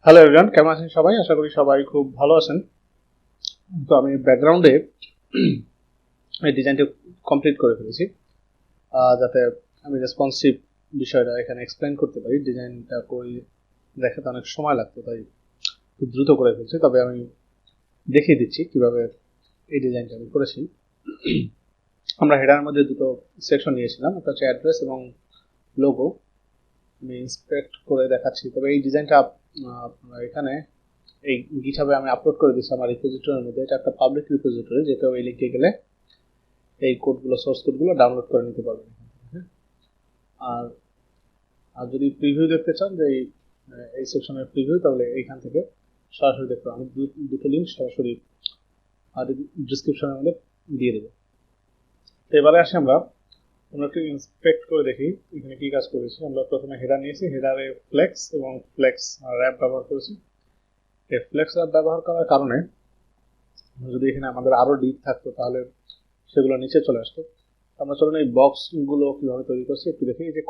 Hello everyone, কেমন আছেন সবাই? আশা করি সবাই খুব ভালো আছেন। তো আমি ব্যাকগ্রাউন্ডে এই ডিজাইনটি কমপ্লিট করে ফেলেছি, যাতে আমি রেসপন্সিভ বিষয়টা এখানে এক্সপ্লেন করতে পারি। ডিজাইনটা করে দেখাতে অনেক সময় লাগতো, তাই খুব দ্রুত করে ফেলছি। তবে আমি দেখিয়ে দিচ্ছি কিভাবে এই ডিজাইনটা আমি করেছি। আমরা হেডারের মধ্যে দুটো সেকশন নিয়েছিলাম, একটা হচ্ছে অ্যাড্রেস এবং লোগো। আমি ইন্সপেক্ট করে দেখাচ্ছি। তবে এই ডিজাইনটা আপনারা এখানে এই গিটহাবে আমি আপলোড করে দিচ্ছি আমার রিপোজিটরির মধ্যে। এটা একটা পাবলিক রিপোজিটরি, যেটা ওই লিঙ্কে গেলে এই কোডগুলো, সোর্স কোডগুলো ডাউনলোড করে নিতে পারবেন। আর আর যদি প্রিভিউ দেখতে চান, যে এই সেকশনের প্রিভিউ, তাহলে এইখান থেকে সরাসরি দেখতে পাবেন। আমি দুটো লিঙ্ক সরাসরি আর ডিসক্রিপশনের মধ্যে দিয়ে দেবো। তো এবারে আসি আমরা একটু ইন্সপেক্ট করে দেখি এখানে কি কাজ করেছি। আমরা প্রথমে হেডার নিয়েছি, হেডারে ফ্লেক্স এবং ফ্লেক্স র্যাপ ব্যবহার করেছি। এই ফ্লেক্স র্যাপ ব্যবহার করার কারণে যদি এখানে আমাদের আরো ডিপ থাকতো তাহলে সেগুলো নিচে চলে আসতো। আমরা চলুন এই বক্সগুলো কীভাবে তৈরি করছি একটু দেখি। এই যে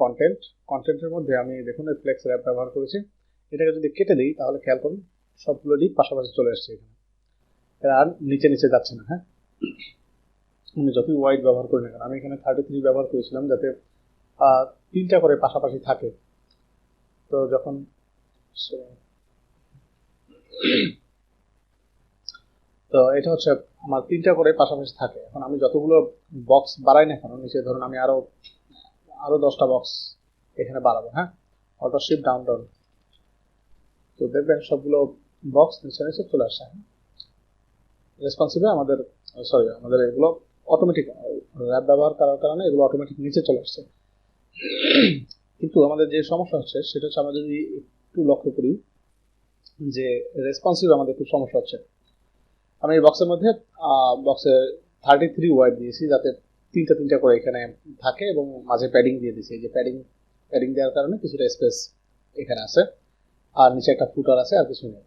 কন্টেন্টের মধ্যে আমি দেখুন এই ফ্লেক্স র্যাপ ব্যবহার করেছি। এটাকে যদি কেটে দিই তাহলে খেয়াল করুন সবগুলো ডিপ পাশাপাশি চলে আসছে এখানে, এরা আর নিচে নিচে যাচ্ছে না। হ্যাঁ, আমি যতই ওয়াইড ব্যবহার করি না কেন, আমি এখানে 33 ব্যবহার করেছিলাম যাতে 3টা করে পাশাপাশি থাকে। তো যখন তো এটা হচ্ছে আমার 3টা করে পাশাপাশি থাকে। এখন আমি যতগুলো বক্স বাড়াই না কেন নিচে, ধরুন আমি আরো 10টা বক্স এখানে বাড়াবো। হ্যাঁ, অটো শিফট ডাউন ডাউন, তো দেখবেন সবগুলো বক্স নিচে নিচে চলে আসে। রেসপন্সিভে আমাদের এগুলো অটোমেটিক র্যাপ ব্যবহার করার কারণে এগুলো অটোমেটিক নিচে চলে আসছে। কিন্তু আমাদের যে সমস্যা হচ্ছে সেটা হচ্ছে, আমরা যদি একটু লক্ষ্য করি যে রেসপন্সিভ আমাদের খুব সমস্যা হচ্ছে। আমি এই বক্সের মধ্যে বক্সে 33 ওয়াইড দিয়েছি যাতে 3টা করে এখানে থাকে, এবং মাঝে প্যাডিং দিয়ে দিয়েছি। এই যে প্যাডিং দেওয়ার কারণে কিছুটা স্পেস এখানে আছে, আর নিচে একটা ফুটার আছে, আর কিছু নেই।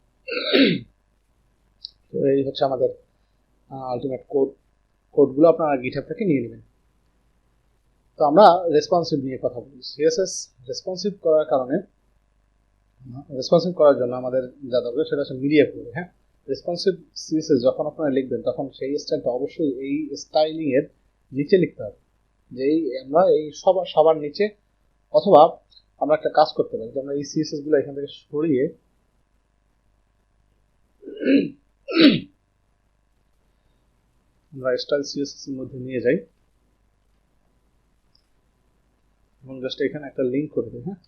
তো এই হচ্ছে আমাদের আলটিমেট কোডগুলো আপনারা গিটহাব থেকে নিয়ে নেবেন। তো আমরা রেসপন্সিভ নিয়ে কথা বলি। সিএসএস রেসপন্সিভ করার জন্য আমাদের যা দরকার সেটা হচ্ছে মিডিয়া কোড। হ্যাঁ, রেসপন্সিভ সিএসএস যখন আপনারা লিখবেন তখন সেই স্টাইলটা অবশ্যই এই স্টাইলিং এর নিচে লিখতে হবে, যে আমরা এই সবার নিচে। অথবা আমরা একটা কাজ করতে পারি যে আমরা এই সিএসএস গুলো এখান থেকে সরিয়ে আমরা স্টাইল সিএসএস এর মধ্যে নিয়ে যাই এবং জাস্ট এখানে একটা লিঙ্ক করে দিই। হ্যাঁ,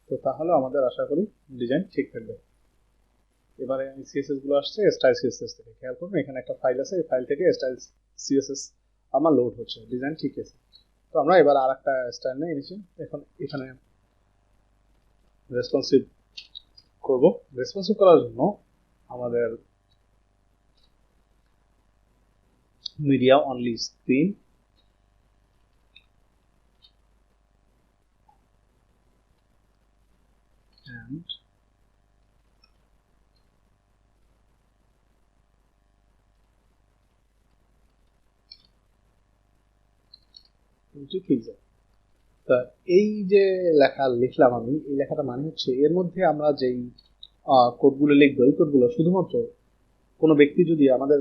তো তাহলে আমাদের আশা করি ডিজাইন ঠিক থাকবে। এবারে সিএসএস গুলো আসছে স্টাইল সিএসএস থেকে। খেয়াল করুন এখানে একটা ফাইল আছে, এই ফাইল থেকে স্টাইল সিএসএস আমার লোড হচ্ছে, ডিজাইন ঠিক আছে। তো আমরা এবার আর একটা স্টাইল নিয়ে নিচ্ছি। এখন এখানে রেসপন্সিভ করব। রেসপন্সিভ করার জন্য আমাদের মিডিয়া অনলি স্ক্রিন and তা এই যে লেখা লিখলাম আমি, এই লেখাটা মানে হচ্ছে এর মধ্যে আমরা যেই কোডগুলো লিখবো, এই কোডগুলো শুধুমাত্র কোনো ব্যক্তি যদি আমাদের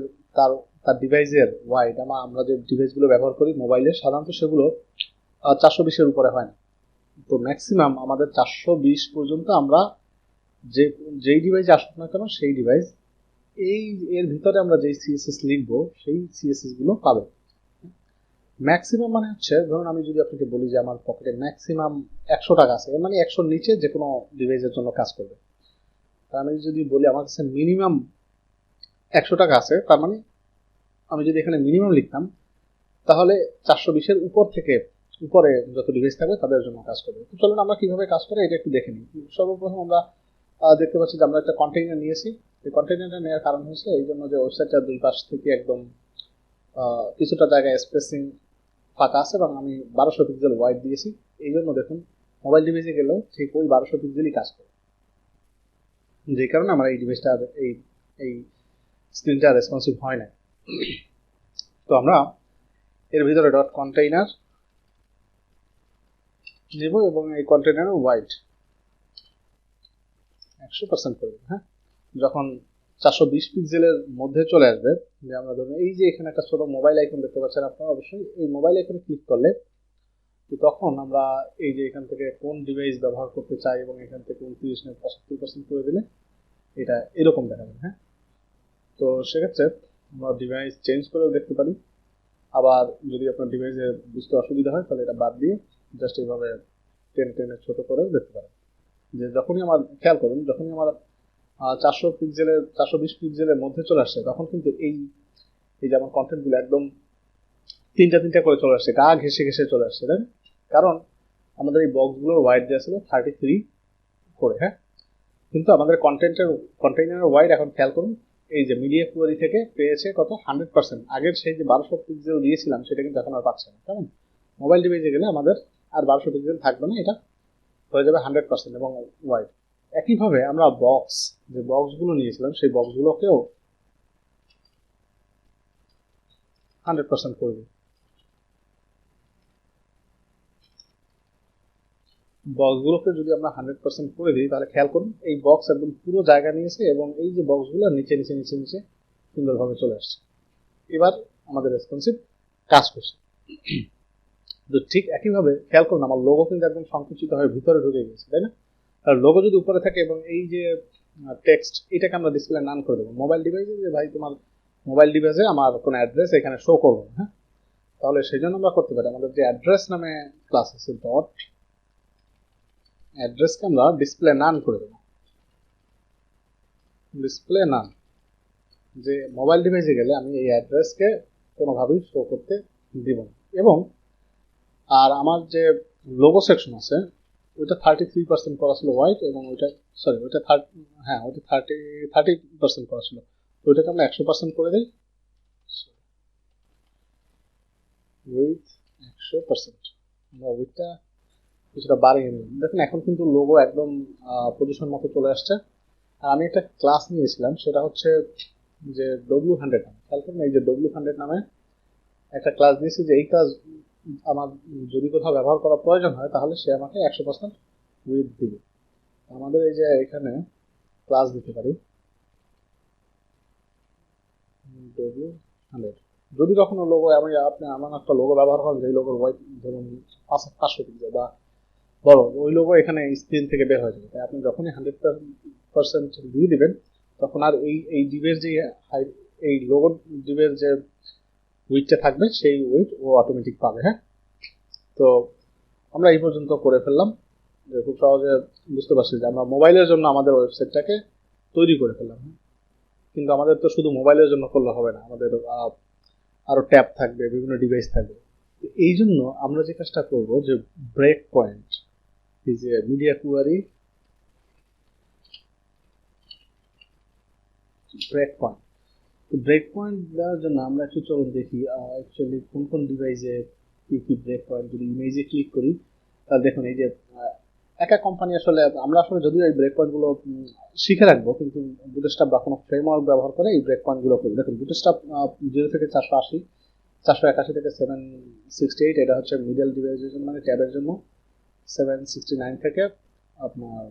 তার ডিভাইসের ওয়াইড, আমরা যে ডিভাইসগুলো ব্যবহার করি মোবাইলে, সাধারণত সেগুলো 420-এর উপরে হয় না। তো ম্যাক্সিমাম আমাদের 420 পর্যন্ত আমরা যেই ডিভাইসে আসুক না কেন সেই ডিভাইস এর ভিতরে আমরা যেই সিএসএস লিখবো সেই সিএসএস গুলো পাবে। ম্যাক্সিমাম মানে হচ্ছে, ধরুন আমি যদি আপনাকে বলি যে আমার পকেটে ম্যাক্সিমাম 100 টাকা আছে, এর মানে 100-র নিচে যে কোনো ডিভাইসের জন্য কাজ করবে। আর আমি যদি বলি আমার কাছে মিনিমাম 100 টাকা আছে, তার মানে আমি যদি এখানে মিনিমাম লিখতাম তাহলে 420-এর উপরে যত ডিভাইস থাকবে তাদের জন্য কাজ করবে। তো চলুন আমরা কিভাবে কাজ করে এটা একটু দেখে নিই। সর্বপ্রথম আমরা দেখতে পাচ্ছি যে আমরা একটা কন্টেইনার নিয়েছি। এই কন্টেইনারটা নেওয়ার কারণ হচ্ছে এই জন্য যে ওয়েবসাইটটা দুই পাশ থেকে একদম কিছুটা জায়গায় স্পেসিং ফাঁকা আছে, এবং আমি 1200 পিক্সেল ওয়াইড দিয়েছি। এই জন্য দেখুন মোবাইল ডিভাইসে গেলেও ঠিক ওই 1200 পিক্সেলই কাজ করে, যে কারণে আমার এই ডিভাইসটা এই স্ক্রিনটা রেসপন্সিভ হয় না। তো আমরা এর ভিতরে ডট কন্টেইনার নেব এবং এই কন্টেনারের ওয়াইড 100% করে দেব। হ্যাঁ, যখন 420 পিক্সেলের মধ্যে চলে আসবে, যে আমরা ধরুন এই যে এখানে একটা ছোট মোবাইল আইকন দেখতে পাচ্ছেন আপনারা, অবশ্যই এই মোবাইল আইকনে ক্লিক করলে তো তখন আমরা এই যে এখান থেকে কোন ডিভাইস ব্যবহার করতে চাই এবং এখান থেকে 29 না 75% করে দিলে এটা এরকম দেখাবে। হ্যাঁ, তো সেক্ষেত্রে আমরা ডিভাইস চেঞ্জ করেও দেখতে পারি। আবার যদি আপনার ডিভাইসে বুঝতে অসুবিধা হয় তাহলে এটা বাদ দিয়ে জাস্ট এইভাবে টেনে ছোট করেও দেখতে পারেন। যে যখনই আমার খেয়াল করুন, যখনই আমার 420 পিক্সেলের মধ্যে চলে আসছে তখন কিন্তু এই যে আমার কন্টেন্টগুলো একদম তিনটা করে চলে আসছে, গা ঘেসে ঘেসে চলে আসছে, তাই না? কারণ আমাদের এই বক্সগুলোর ওয়াইড দেওয়া ছিল 33 করে। হ্যাঁ, কিন্তু আমাদের কন্টেইনারের ওয়াইড এখন খেয়াল করুন, এই যে মিডিয়া কুয়ারি থেকে পেয়েছে কত 100%। আগের সেই যে 1200 পিক্সেল দিয়েছিলাম সেটা কিন্তু এখন আর পাচ্ছে না। কেমন মোবাইল ডিভাইসে গেলে আমাদের আর 1200 পিক্সেল থাকবে না, এটা হয়ে যাবে 100% এবং ওয়াইড। একইভাবে আমরা যে বক্সগুলো নিয়েছিলাম সেই বক্সগুলোকেও 100% করে দিই। বক্সগুলোকে যদি আমরা 100% করে দিই তাহলে খেয়াল করুন এই বক্স একদম পুরো জায়গা নিয়েছে এবং এই যে বক্সগুলো নিচে নিচে নিচে নিচে সুন্দরভাবে চলে আসছে। এবার আমাদের রেসপন্সিভ কাজ করছে। তো ঠিক একইভাবে খেয়াল করুন আমার লোগো কিন্তু একদম সংকুচিত হয়ে ভিতরে ঢুকে গেছে, তাই না? আর লোগো যদি উপরে থাকে এবং এই যে টেক্সট এটাকে আমরা ডিসপ্লে নান করে দেবো মোবাইল ডিভাইসে, যে ভাই তোমার মোবাইল ডিভাইসে আমার কোনো অ্যাড্রেস এখানে শো করবো না। হ্যাঁ, তাহলে সেই জন্য আমরা করতে পারি আমাদের যে অ্যাড্রেস নামে ক্লাস আছে ডট অ্যাড্রেসকে আমরা ডিসপ্লে নান করে দেবো। ডিসপ্লে নান, যে মোবাইল ডিভাইসে গেলে আমি এই অ্যাড্রেসকে কোনোভাবেই শো করতে দিব না। এবং আর আমার যে লোগো সেকশন আছে ওইটা 33% করা ছিল হোয়াইট এবং ওইটা সরি ওইটা ওইটা 30% করা ছিল, ওইটাকে আমরা 100% করে দিই উইথ 100%। আমরা ওইটা কিছুটা বাড়িয়ে নিই। দেখুন এখন কিন্তু লোগো একদম পজিশন মতো চলে আসছে। আর আমি একটা ক্লাস নিয়েছিলাম সেটা হচ্ছে যে W100 নামে, খেয়াল করুন এই যে W100 নামে একটা ক্লাস দিয়েছি, যে এই ক্লাস আমার যদি কোথাও ব্যবহার করা প্রয়োজন হয় তাহলে সে আমাকে 100% উইথ দিবে। আমাদের এই যে এখানে ক্লাস দিতে পারি W100। যদি কখনো লোগো আপনি এমন একটা লোগো ব্যবহার করেন যে লোগোর ওয়াইট ধরুন 500 পিক্সেল বা বড়, ওই লোগো এখানে স্ক্রিন থেকে বের হয়ে যাবে। তাই আপনি যখনই 100% দিয়ে দিবেন তখন আর এই ডিভের যে এই লোগো ডিভের যে উইথটা থাকবে সেই উইথ ও অটোমেটিক পাবে। হ্যাঁ, তো আমরা এই পর্যন্ত করে ফেললাম, যে খুব সহজে বুঝতে পারছি যে আমরা মোবাইলের জন্য আমাদের ওয়েবসাইটটাকে তৈরি করে ফেললাম। কিন্তু আমাদের তো শুধু মোবাইলের জন্য করলে হবে না, আমাদের আরো ট্যাব থাকবে, বিভিন্ন ডিভাইস থাকবে। এই জন্য আমরা যে কাজটা করব যে ব্রেক পয়েন্ট, এই যে media query break point, break point দেওয়ার জন্য আমরা একটু চলুন দেখি অ্যাকচুয়ালি কোন কোন ডিভাইসে কি কি ব্রেক পয়েন্ট। যদি ইমেজে ক্লিক করি তাহলে দেখুন এই যে একা কোম্পানি আসলে আমরা আসলে যদিও এই ব্রেক পয়েন্ট গুলো শিখে রাখবো, কিন্তু বুটস্ট্র্যাপ বা কোনো ফ্রেমওয়ার্ক ব্যবহার করে এই ব্রেক পয়েন্ট গুলো করি। দেখুন বুটস্ট্র্যাপ 0 থেকে 480, 481 থেকে 768 এটা হচ্ছে মিডল ডিভাইসের জন্য, মানে ট্যাবের জন্য। 769 থেকে আপনার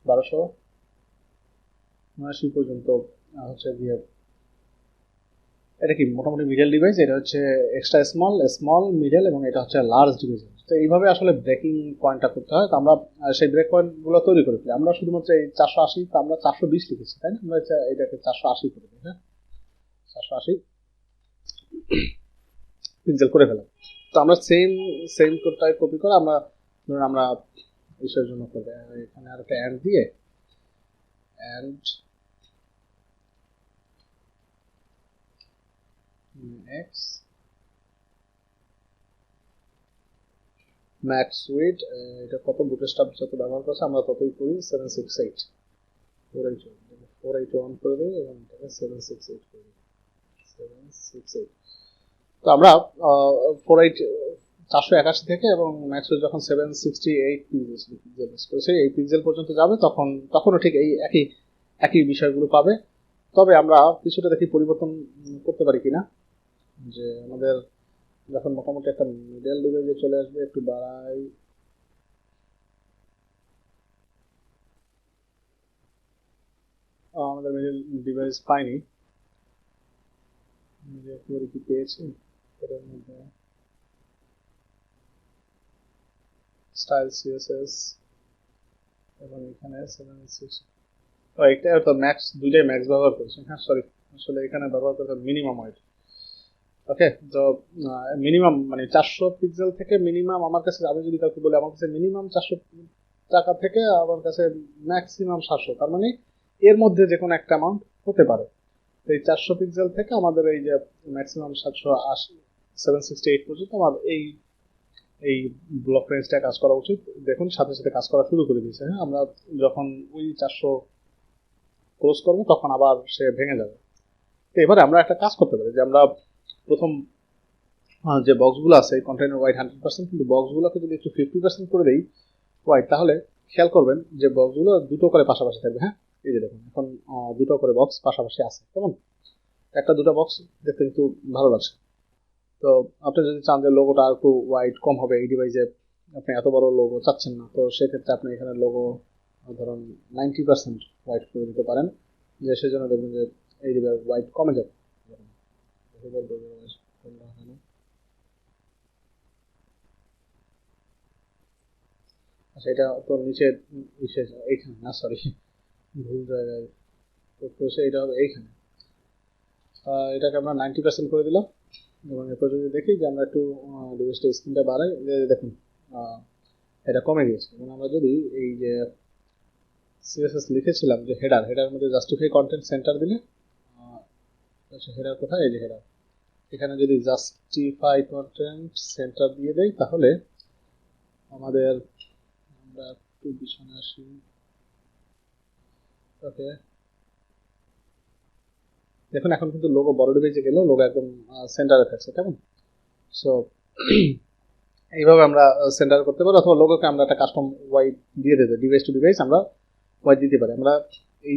1279 পর্যন্ত হচ্ছে গিয়ে এটা কি মোটামুটি মিডল ডিভাইস। এটা হচ্ছে এক্সট্রা স্মল মিডল এবং এটা হচ্ছে লার্জ ডিভাইস। তো এইভাবে আসলে ব্রেকিং পয়েন্টটা করতে হয়। তো আমরা সেই ব্রেক পয়েন্টগুলো তৈরি করে ফেলি। আমরা শুধুমাত্র এই 480 তো আমরা 420 লিখেছি, তাই না? আমরা এটাকে 480 করে দিই। হ্যাঁ, 480 পিক্সেল করে ফেলাম। তো আমরা সেম কোডটাই কপি করে আমরা ধরুন আমরা ইসের জন্য করবো, এখানে আর একটা অ্যান্ড দিয়ে অ্যান্ড এক্স ম্যাক্স উইথ, এটা কত বুটস্ট্র্যাপ যত ব্যবহার করছে আমরা ততই করি 768 481 করে দিই এবং এটাকে 768 করে দিই 768। তো আমরা 481 থেকে এবং ম্যাক্স যখন 768 পিক্সেল করেছে এই পিক্সেল পর্যন্ত যাবে তখনও ঠিক এই একই বিষয়গুলো পাবে। তবে আমরা কিছুটা দেখি পরিবর্তন করতে পারি কিনা, যে আমাদের যখন মোটামুটি একটা মিডল ডিভাইসে চলে আসবে একটু বাড়াই আমাদের মিডল ডিভাইস পাইনি, কি পেয়েছি এটার মধ্যে স্টাইল সিএসএস এবং এখানে 76 এটা তো ম্যাক্স, দুইটাই ম্যাক্স ব্যবহার করছি। হ্যাঁ সরি, আসলে এখানে ব্যবহার করতে মিনিমাম ওয়াইড। ওকে, তো মিনিমাম মানে 400 পিক্সেল থেকে মিনিমাম আমার কাছে, আমি যদি কাউকে বলি আমার কাছে মিনিমাম 400 টাকা থেকে আমার কাছে ম্যাক্সিমাম 700, তার মানে এর মধ্যে যে কোনো একটা অ্যামাউন্ট হতে পারে। এই 400 পিক্সেল থেকে আমাদের এই যে ম্যাক্সিমাম 780 768 পর্যন্ত আমার এই এই ব্লক রেঞ্জটা কাজ করা উচিত। দেখুন সাথে সাথে কাজ করা শুরু করে দিয়েছে। হ্যাঁ, আমরা যখন ওই 400 ক্লোজ করবো তখন আবার সে ভেঙে যাবে। তো এবারে আমরা একটা কাজ করতে পারি যে আমরা প্রথম যে বক্সগুলো আছে কন্টেইনার ওয়াইড 100%, কিন্তু বক্সগুলোকে যদি একটু 50% করে দেই ওয়াইড, তাহলে খেয়াল করবেন যে বক্সগুলো দুটো করে পাশাপাশি থাকবে। হ্যাঁ, এই যে দেখুন এখন দুটো করে বক্স পাশাপাশি আছে, কেমন একটা দুটো বক্স দেখতে কিন্তু ভালো লাগছে। তো আপনি যদি চান যে লোগোটা একটু ওয়াইড কম হবে এই ডিভাইসে, আপনি এত বড় লোগো চাচ্ছেন না, তো সেক্ষেত্রে আপনি এখানে লোগো ধরুন 90% ওয়াইড করে দিতে পারেন, যে সেজন্য দেখবেন যে এই ডিভাইস ওয়াইড কমে যাবে। আচ্ছা, এটা তো নিচে এইখানে না, সরি ভুল জায়গায়, তো এটা হবে এইখানে। এটাকে আমরা 90% করে দিলাম এবং এরপর যদি দেখি যে আমরা একটু ডিভাইসটা স্ক্রিনটা বাড়াই, দেখুন এটা কমে গেছে। এবং আমরা যদি এই যে সিএসএস লিখেছিলাম যে হেডার মধ্যে জাস্টিফাই কন্টেন্ট সেন্টার দিলে, হেডার কোথায়, এই যে হেডার, এখানে যদি জাস্টিফাই কন্টেন্ট সেন্টার দিয়ে দেই তাহলে আমাদের, আমরা একটু পিছনে আসি। ওকে, দেখুন এখন কিন্তু লোগো বড় ডিভাইসে গেলেও লোগো একদম সেন্টারে থাকছে, কেমন। সো এইভাবে আমরা সেন্টার করতে পারি, অথবা লোগোকে আমরা একটা কাস্টম ওয়াইড দিয়ে দিতে, ডিভাইস টু ডিভাইস আমরা ওয়াইড দিতে পারি। আমরা এই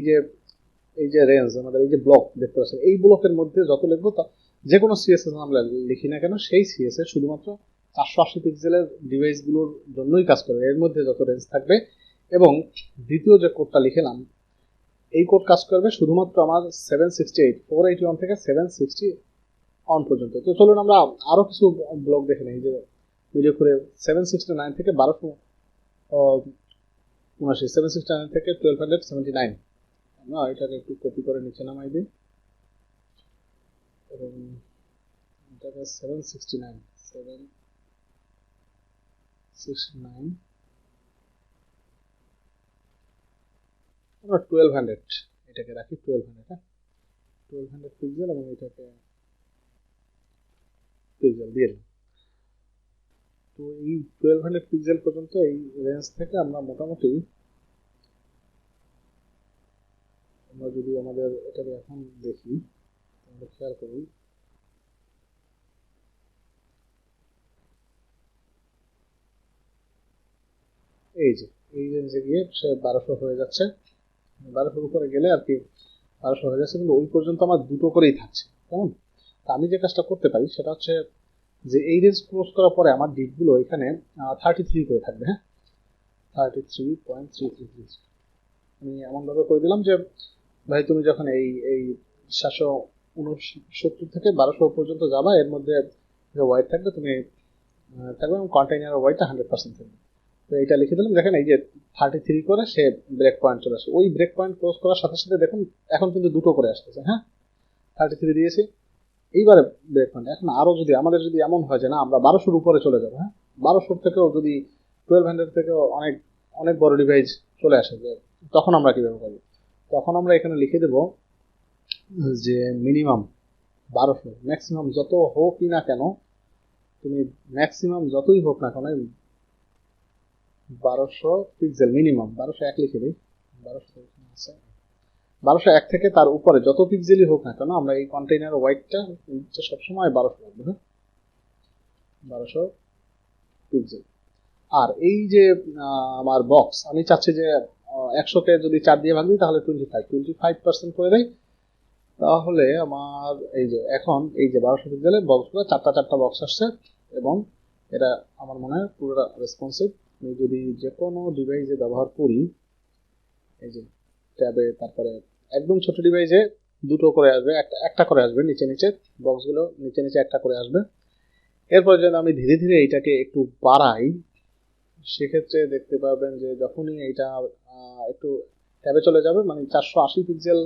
যে রেঞ্জ, আমাদের এই যে ব্লক দেখতে পাচ্ছেন, এই ব্লকের মধ্যে যত লিখবো, যে কোনো সিএসএস আমরা লিখি না কেন, সেই সিএসএস শুধুমাত্র 480 পিক্সেলের ডিভাইসগুলোর জন্যই কাজ করে, এর মধ্যে যত রেঞ্জ থাকবে। এবং দ্বিতীয় যে কোডটা লিখলাম, এই কোড কাজ করবে শুধুমাত্র আমার 768 481 থেকে 760 পর্যন্ত। তো চলুন আমরা আরো কিছু ব্লক দেখে নিই, যে ভিডিও করে 769 থেকে 1279, 769 থেকে 1279। আমরা এটাকে একটু কপি করে নিচে নামাই দিই এবং এটাকে 769 আমরা 1200 এটাকে রাখি, 1200, হ্যাঁ 1200 পিক্সেল, এবং এটাকে পিক্সেল দিয়ে দিই। তো এই 1200 পিক্সেল পর্যন্ত এই রেঞ্জ থেকে আমরা মোটামুটি, আমরা যদি আমাদের এটাকে এখন দেখি তাহলে খেয়াল করি, এই যে এই রেঞ্জে গিয়ে সে 1200 হয়ে যাচ্ছে, 1200 উপরে গেলে আর কি 1200 হয়ে যাচ্ছে, কিন্তু ওই পর্যন্ত আমার দুটো করেই থাকছে, কেমন। তা আমি যে কাজটা করতে পারি সেটা হচ্ছে যে এই রেঞ্জ ক্রস করার পরে আমার ডিপগুলো এখানে 33 করে থাকবে। হ্যাঁ, 33.333 আমি এমনভাবে করে দিলাম যে ভাই তুমি যখন এই এই 769 থেকে 1200 পর্যন্ত যাবা, এর মধ্যে যে ওয়াইড থাকবে তুমি থাকবে, এবং কন্টেইনার ওয়াইডটা 100% থাকবে। তো এটা লিখে দিলাম, দেখেন এই যে 33 করে সে ব্রেক পয়েন্ট চলে আসে, ওই ব্রেক পয়েন্ট ক্লোজ করার সাথে সাথে দেখুন এখন কিন্তু দুটো করে আসতেছে। হ্যাঁ, 33 দিয়েছি, এইবারে ব্রেক পয়েন্ট। এখন আরো যদি আমাদের যদি এমন হয় যে না আমরা 1200 উপরে চলে যাবো, হ্যাঁ 1200 থেকেও যদি 1200 থেকেও অনেক অনেক বড় ডিভাইস চলে আসে, যে তখন আমরা কিভাবে করবো, তখন আমরা এখানে লিখে দেব যে মিনিমাম 1200, ম্যাক্সিমাম যত হোকই না কেন, তুমি ম্যাক্সিমাম যতই হোক না কেন 1200 পিক্সেল, মিনিমাম 1201 লিখে দিই, 1201 থেকে তার উপরে যত পিক্সেলই হোক না কেন আমরা এই কন্টেইনার ওয়াইডটা সবসময় 1200 রাখবো। হ্যাঁ, 1200 পিক্সেল। আর এই যে আমার বক্স, আমি চাচ্ছি যে 100কে যদি 4 দিয়ে ভাগ দিই তাহলে 25% করে দেয়, তাহলে আমার এই যে এখন এই যে 1200 পিক্সেলের বক্সগুলো চারটা বক্স আসছে, এবং এটা আমার মনে হয় পুরোটা রেসপন্সিভ। আমি যদি যে কোনো ডিভাইসে ব্যবহার করি, এই যে ট্যাবে তারপরে একদম ছোট ডিভাইসে দুটো করে আসবে, একটা করে আসবে, নিচে নিচে বক্সগুলো নিচে নিচে একটা করে আসবে। এরপর যদি আমি ধীরে ধীরে এইটাকে একটু বাড়াই, সেক্ষেত্রে দেখতে পাবেন যে যখনই এইটা একটু ট্যাবে চলে যাবে, মানে 480 পিক্সেল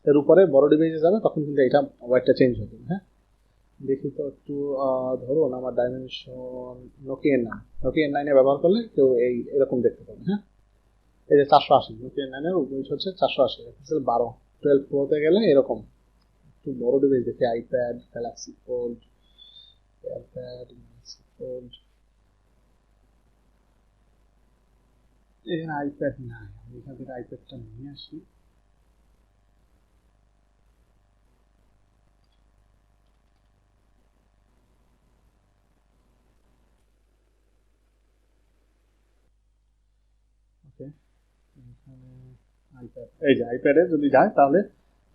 এর উপরে বড় ডিভাইসে যাবে, তখন কিন্তু এটা ওয়াইডটা চেঞ্জ হবে। হ্যাঁ, দেখি তো একটু, ধরুন আমার ডাইমেনশন নোকিয়া 9 ব্যবহার করলে কেউ এরকম দেখতে পাবে। হ্যাঁ, এই যে 480, নোকিয়া 9 উইচ হচ্ছে 480 পিক্সেল 12 প্রোতে গেলে এরকম একটু বড় ডিভাইস দেখি, আইপ্যাড, গ্যালাক্সি ফোল্ড, এখানে আইপ্যাড নাই, আমি এখান থেকে আইপ্যাডটা নিয়ে আসি। ওকে, এখানে আইপ্যাড, এই যে আইপ্যাডে যদি যায় তাহলে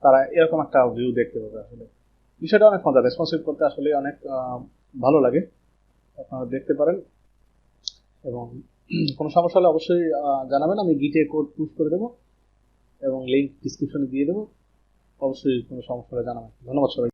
তারা এরকম একটা ভিউ দেখতে পাবে। আসলে বিষয়টা অনেক মজা, রেসপন্সিভ করতে আসলে অনেক ভালো লাগে, আপনারা দেখতে পারেন। এবং কোনো সমস্যা হলে অবশ্যই জানাবেন, আমি গিটে কোড পুশ করে দেবো এবং লিঙ্ক ডিসক্রিপশনে দিয়ে দেবো। অবশ্যই কোনো সমস্যা হলে জানাবেন। ধন্যবাদ সবাই।